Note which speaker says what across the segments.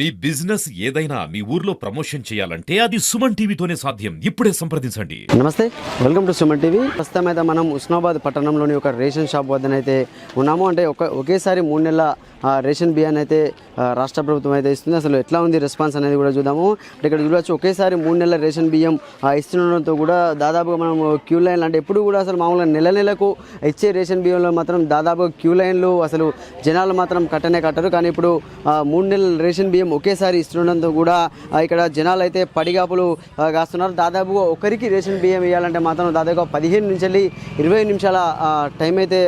Speaker 1: మీ business ఏదైనా మీ ఊర్లో promotion చేయాలంటే అది సుమన్ టీవీతోనే సాధ్యం. ఇప్పుడే సంప్రదించండి.
Speaker 2: నమస్తే, వెల్కమ్ టు సుమన్ టీవీ. ప్రస్తుతం అయితే మనం ఉస్నాబాద్ పట్టణంలోని ఒక రేషన్ షాప్ వద్దనైతే ఉన్నాము. అంటే ఒకేసారి 3 నెలల రేషన్ బియ్యాన్ని అయితే రాష్ట్ర ప్రభుత్వం అయితే ఇస్తుంది. అసలు ఎట్లా ఉంది రెస్పాన్స్ అనేది కూడా చూద్దాము. అంటే ఇక్కడ చూడవచ్చు, ఒకేసారి 3 నెలల రేషన్ బియ్యం ఇస్తుండడంతో కూడా దాదాపుగా మనం క్యూ లైన్లు, అంటే ఎప్పుడు కూడా అసలు మామూలుగా నెలకు ఇచ్చే రేషన్ బియ్యంలో మాత్రం దాదాపుగా క్యూ లైన్లు, అసలు జనాలు మాత్రం కట్టరు. కానీ ఇప్పుడు 3 నెలల రేషన్ బియ్యం ఒకేసారి ఇస్తుండడంతో కూడా ఇక్కడ జనాలు అయితే పడిగాపులు కాస్తున్నారు. దాదాపుగా ఒకరికి రేషన్ బియ్యం ఇవ్వాలంటే మాత్రం దాదాపుగా 15 నుంచి 20 నిమిషాల టైం అయితే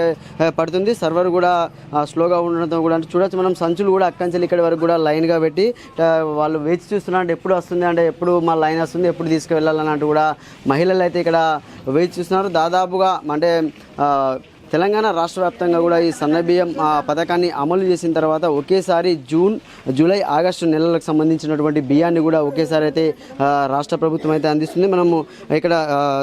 Speaker 2: పడుతుంది. సర్వర్ కూడా స్లోగా ఉండడంతో కూడా చూడొచ్చు మనం, సంచులు కూడా అక్కంచెలు ఇక్కడి వరకు కూడా లైన్గా పెట్టి వాళ్ళు వేచి చూస్తున్నారు. అంటే ఎప్పుడు వస్తుంది, అంటే ఎప్పుడు మా లైన్ వస్తుంది, ఎప్పుడు తీసుకువెళ్ళాలన్నట్టు కూడా మహిళలు అయితే ఇక్కడ వేచి చూస్తున్నారు. దాదాపుగా అంటే తెలంగాణ రాష్ట్ర వ్యాప్తంగా కూడా ఈ సన్నబియ్యం పథకాన్ని అమలు చేసిన తర్వాత ఒకేసారి జూన్, జూలై, ఆగస్టు నెలలకు సంబంధించినటువంటి బియ్యాన్ని కూడా ఒకేసారి అయితే రాష్ట్ర ప్రభుత్వం అయితే అందిస్తుంది. మనము ఇక్కడ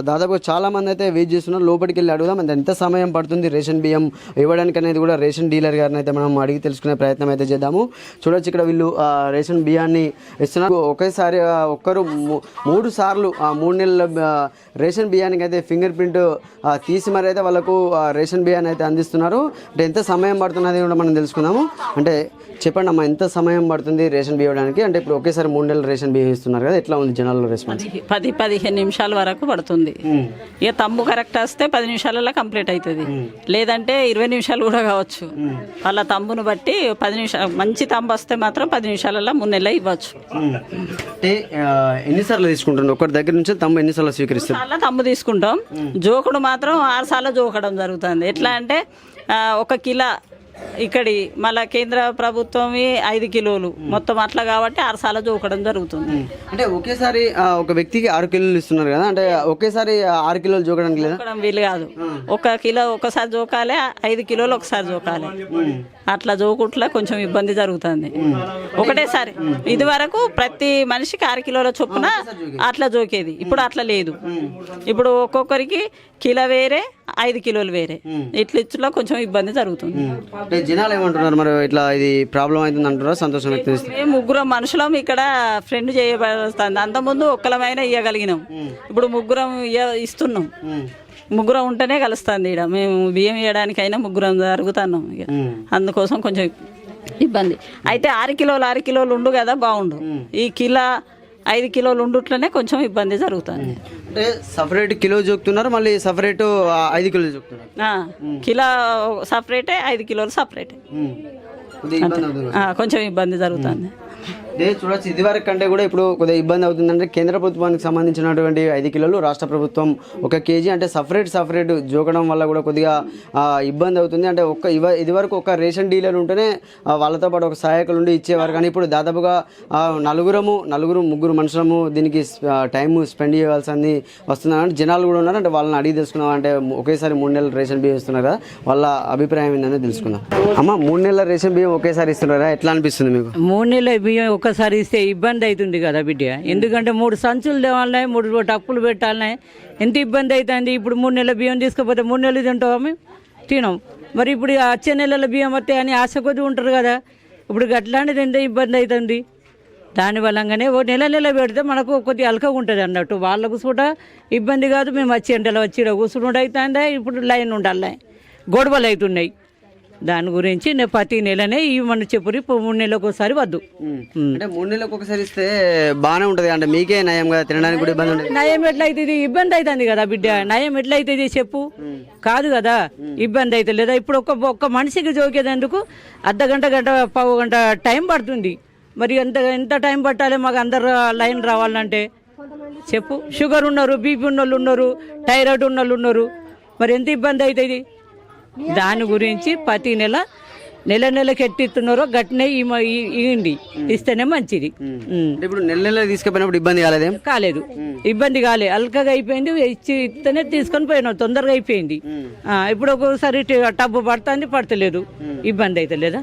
Speaker 2: దాదాపుగా చాలామంది అయితే వెయిట్ చేస్తున్నారు. లోపలికి వెళ్ళి అడుగుదాం అంటే ఎంత సమయం పడుతుంది రేషన్ బియ్యం ఇవ్వడానికి అనేది కూడా రేషన్ డీలర్ గారిని అయితే మనం అడిగి తెలుసుకునే ప్రయత్నం అయితే చేద్దాము. చూడొచ్చు, ఇక్కడ వీళ్ళు రేషన్ బియ్యాన్ని ఇస్తున్నారు. ఒకేసారి ఒక్కరు 3 సార్లు 3 నెలల రేషన్ బియ్యానికి అయితే ఫింగర్ ప్రింట్ తీసి మరి అయితే వాళ్ళకు రేషన్ బియ్యాన్ని అయితే అందిస్తున్నారు. అంటే ఎంత సమయం పడుతున్నది కూడా మనం తెలుసుకుందాము. అంటే చెప్పండి అమ్మా, ఎంత సమయం పడుతుంది రేషన్ బియ్యం ఇవ్వడానికి? అంటే ఇప్పుడు ఒకేసారి 3 నెలల రేషన్ బియ్యం ఇస్తున్నారు కదా, ఎట్లా ఉంది జనాల్లో రెస్పాన్స్?
Speaker 3: 10-15 నిమిషాల వరకు పడుతుంది. ఇక తమ్ము కరెక్ట్ వస్తే 10 నిమిషాలలో కంప్లీట్ అవుతుంది, లేదంటే 20 నిమిషాలు కూడా కావచ్చు. వాళ్ళ తమ్మును బట్టి 10 నిమిషాలు, మంచి తమ్ము వస్తే మాత్రం 10 నిమిషాలలో 3 నెలలు ఇవ్వచ్చు.
Speaker 2: అంటే ఎన్నిసార్లు తీసుకుంటారు ఒకరి దగ్గర నుంచి తమ్ము? ఎన్నిసార్లు స్వీకరిస్తారు?
Speaker 3: చాలా తమ్ము తీసుకుంటాం. జోకుడు మాత్రం 6 సార్లు జోకడం జరుగుతుంది. ఎట్లా అంటే 1 కిలో ఇక్కడి మళ్ళా కేంద్ర ప్రభుత్వం 5 కిలోలు మొత్తం అట్లా కాబట్టి 6 సార్లు జోకడం జరుగుతుంది.
Speaker 2: అంటే ఒకేసారి ఒక వ్యక్తికి 6 కిలోలు ఇస్తున్నారు కదా, అంటే ఒకేసారి 6 కిలోలు జోకడానికి లేదా?
Speaker 3: వీలు కాదు. 1 కిలో ఒకసారి జోకాలి, 5 కిలోలు ఒకసారి జోకాలి. అట్లా జోకుట్లా కొంచెం ఇబ్బంది జరుగుతుంది. ఒకటేసారి ఇది వరకు ప్రతి మనిషికి 6 కిలోల చొప్పున అట్లా జోకేది. ఇప్పుడు అట్లా లేదు. ఇప్పుడు ఒక్కొక్కరికి కిలో వేరే, 5 కిలోలు వేరే. ఇట్లా కొంచెం ఇబ్బంది జరుగుతుంది.
Speaker 2: జనాలు ఏమంటున్నారు మరి, ఇట్లా ఇది ప్రాబ్లం అవుతుంది అంటారా? సంతోషం వ్యక్తం చేస్తారు.
Speaker 3: మేము 3 మనుషులం ఇక్కడ ఫ్రెండ్ చేయబడుతుంది. అంతకుముందు ఒక్కలమైనా ఇవ్వగలిగినాం, ఇప్పుడు 3 ఇస్తున్నాం. 3 ఉంటేనే కలుస్తుంది. ఇక్కడ మేము బియ్యం ఇవ్వడానికైనా 3 జరుగుతున్నాం. ఇక అందుకోసం కొంచెం ఇబ్బంది అయితే 6 కిలోలు ఉండు కదా బాగుండు. ఈ కిలో 5 కిలోలు ఉండుట్లనే కొంచెం ఇబ్బంది జరుగుతుంది.
Speaker 2: అంటే సపరేట్ కిలో జోకుతున్నారు, మళ్ళీ సపరేట్ 5 కిలోలు జోకుతున్నారు.
Speaker 3: కిలో సపరేటే, 5 కిలోలు సపరేటే. కొంచెం ఇబ్బంది జరుగుతుంది.
Speaker 2: చూడొచ్చు, ఇది వరకు కంటే కూడా ఇప్పుడు కొద్దిగా ఇబ్బంది అవుతుందంటే కేంద్ర ప్రభుత్వానికి సంబంధించినటువంటి 5 కిలోలు, రాష్ట్ర ప్రభుత్వం 1 కేజీ, అంటే సపరేట్ జోకడం వల్ల కూడా కొద్దిగా ఇబ్బంది అవుతుంది. అంటే ఇది వరకు ఒక రేషన్ డీలర్ ఉంటేనే వాళ్ళతో పాటు ఒక సహాయకులు ఉండి ఇచ్చేవారు. కానీ ఇప్పుడు దాదాపుగా 3 మనుషులము దీనికి టైం స్పెండ్ చేయాల్సింది వస్తుంది. అంటే జనాలు కూడా ఉన్నారు. అంటే వాళ్ళని అడిగి తెలుసుకున్నాం. అంటే ఒకేసారి 3 నెలల రేషన్ బియ్యం ఇస్తున్నారు కదా, వాళ్ళ అభిప్రాయం ఏంటనే తెలుసుకుందాం. అమ్మ, 3 నెలల రేషన్ బియ్యం ఒకేసారి ఇస్తున్నారా? ఎట్లా అనిపిస్తుంది మీకు?
Speaker 4: 3 నెలల బియ్యం ఒక్కసారి ఇస్తే ఇబ్బంది అవుతుంది కదా బిడ్డ. ఎందుకంటే 3 సంచులు తేవాలి, 3 టప్పులు పెట్టాలి, ఎంత ఇబ్బంది అవుతుంది. ఇప్పుడు 3 నెలల బియ్యం తీసుకపోతే 3 నెలలు తింటావా? మేము తినాం. మరి ఇప్పుడు వచ్చే నెలల బియ్యం వస్తే అని ఆశ కొద్ది ఉంటారు కదా. ఇప్పుడు అట్లాంటిది ఎంత ఇబ్బంది అవుతుంది. దానివల్లగానే నెల పెడితే మనకు కొద్దిగా అలకగా ఉంటుంది అన్నట్టు. వాళ్ళకు కూడా ఇబ్బంది కాదు. మేము వచ్చి ఎండలో వచ్చి కూర్చుంటే అవుతుందా, ఇప్పుడు లైన్ ఉండాలి, గొడవలు అవుతున్నాయి. దాని గురించి నేను ప్రతి నెలనే ఇవ్వమని చెప్పురి. 3 నెలలకు ఒకసారి వద్దు.
Speaker 2: అంటే 3 నెలలకు ఒకసారి ఇస్తే బాగానే ఉంటుంది. అంటే మీకే నయం కదా, తినడానికి కూడా ఇబ్బంది ఉంటుంది.
Speaker 4: నయం ఎట్లయితుంది? ఇబ్బంది అవుతుంది కదా బిడ్డ. నయం ఎట్లయితుంది చెప్పు? కాదు కదా, ఇబ్బంది అవుతుంది లేదా? ఇప్పుడు ఒక్క మనిషికి జోకేందుకు గంట పావు గంట టైం పడుతుంది. మరి ఎంత టైం పట్టాలి మాకు అందరు లైన్ రావాలంటే చెప్పు? షుగర్ ఉన్నారు, బీపీ ఉన్న వాళ్ళు ఉన్నారు, థైరాయిడ్ ఉన్న వాళ్ళు ఉన్నారు. మరి ఎంత ఇబ్బంది అవుతుంది? దాని గురించి ప్రతి నెలకి ఎట్టిస్తున్నారో గట్టినే ఇవ్వండి, ఇస్తేనే మంచిది.
Speaker 2: ఇప్పుడు నెల తీసుకుపోయినప్పుడు ఇబ్బంది కాలేదు?
Speaker 4: ఇబ్బంది కాలే, అల్కగా అయిపోయింది. ఇస్తేనే తీసుకొని పోయినావు, తొందరగా అయిపోయింది. ఇప్పుడు ఒక్కొక్కసారి టబ్బు పడతలేదు, ఇబ్బంది అయితే లేదా?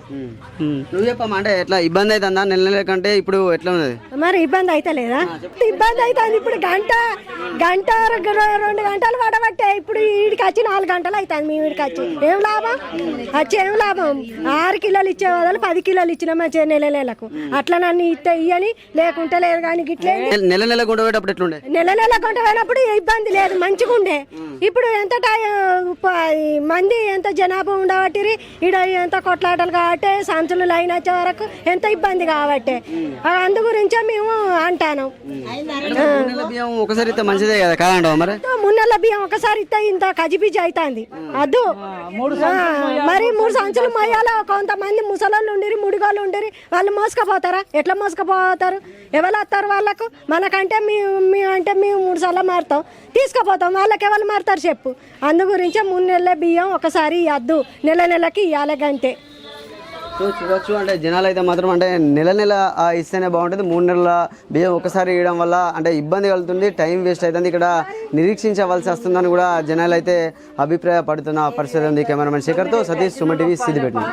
Speaker 2: నువ్వు చెప్పమ్మా, అంటే ఎట్లా ఇబ్బంది అవుతుందా నెల కంటే? ఇప్పుడు ఎట్లా ఉన్నది
Speaker 5: మరి? ఇబ్బంది అయితే లేదా? ఇబ్బంది అవుతుంది. ఇప్పుడు గంట 2 గంటలు పడబట్టే ఇప్పుడు వీడికి వచ్చి 4 గంటలు అవుతుంది. మీ వీడికి వచ్చి ఏం లాభం? 6 కిలోలు ఇచ్చే బదులు 10 కిలోలు ఇచ్చిన మంచిగా నెలకు అట్లా నన్ను ఇయ్యని లేకుంటే లేదు కానీ గిట్లే
Speaker 2: నెల నెల కొండపోయేటప్పుడు ఎట్లుండే?
Speaker 5: నెల కొంట పోయినప్పుడు ఇబ్బంది లేదు మంచిగా ఉండే. ఇప్పుడు ఎంత మంది ఎంత జనాభా ఉండబట్టి ఈడ ఎంత కొట్లాటలు కాబట్టి సంచులు లైన్ వచ్చే వరకు ఎంత ఇబ్బంది కాబట్టి అందు గురించే మేము అంటాను.
Speaker 2: 3 నెలల బియ్యం ఒకసారి ఇస్తే మంచిదే కదా కాదంటావా మరి?
Speaker 5: 3 నెలల బియ్యం ఒకసారి ఇస్తే ఇంత కజిబిజి అవుతుంది అద్దు. మరి 3 సంచులు మొయ్యాలో కొంతమంది ముసలోళ్ళు ఉండిరి ముడిగోళ్ళు ఉండిరి వాళ్ళు మోసుకపోతారా? ఎట్లా మోసుకపోతారు? ఎవరు వస్తారు వాళ్ళకు? మనకంటే అంటే మేము 3 సార్లు మారుతాం తీసుకుపోతాం, వాళ్ళకి ఎవరు మారుతారు చెప్పు? అందు గురించే 3 నెలల బియ్యం ఒకసారి ఇవ్వద్దు, నెలకి ఇవ్వాలి గంటే.
Speaker 2: సో చూడొచ్చు అంటే జనాలు అయితే మాత్రం అంటే నెల ఇస్తేనే బాగుంటుంది. 3 నెలల బియ్యం ఒకసారి ఇవ్వడం వల్ల అంటే ఇబ్బంది కలుగుతుంది, టైం వేస్ట్ అవుతుంది, ఇక్కడ నిరీక్షించవలసి వస్తుందని కూడా జనాలు అయితే అభిప్రాయపడుతున్న పరిస్థితి ఉంది. కెమెరామెన్ శేఖర్తో సతీష్, సుమన్ టీవీ, సిద్దిపేట.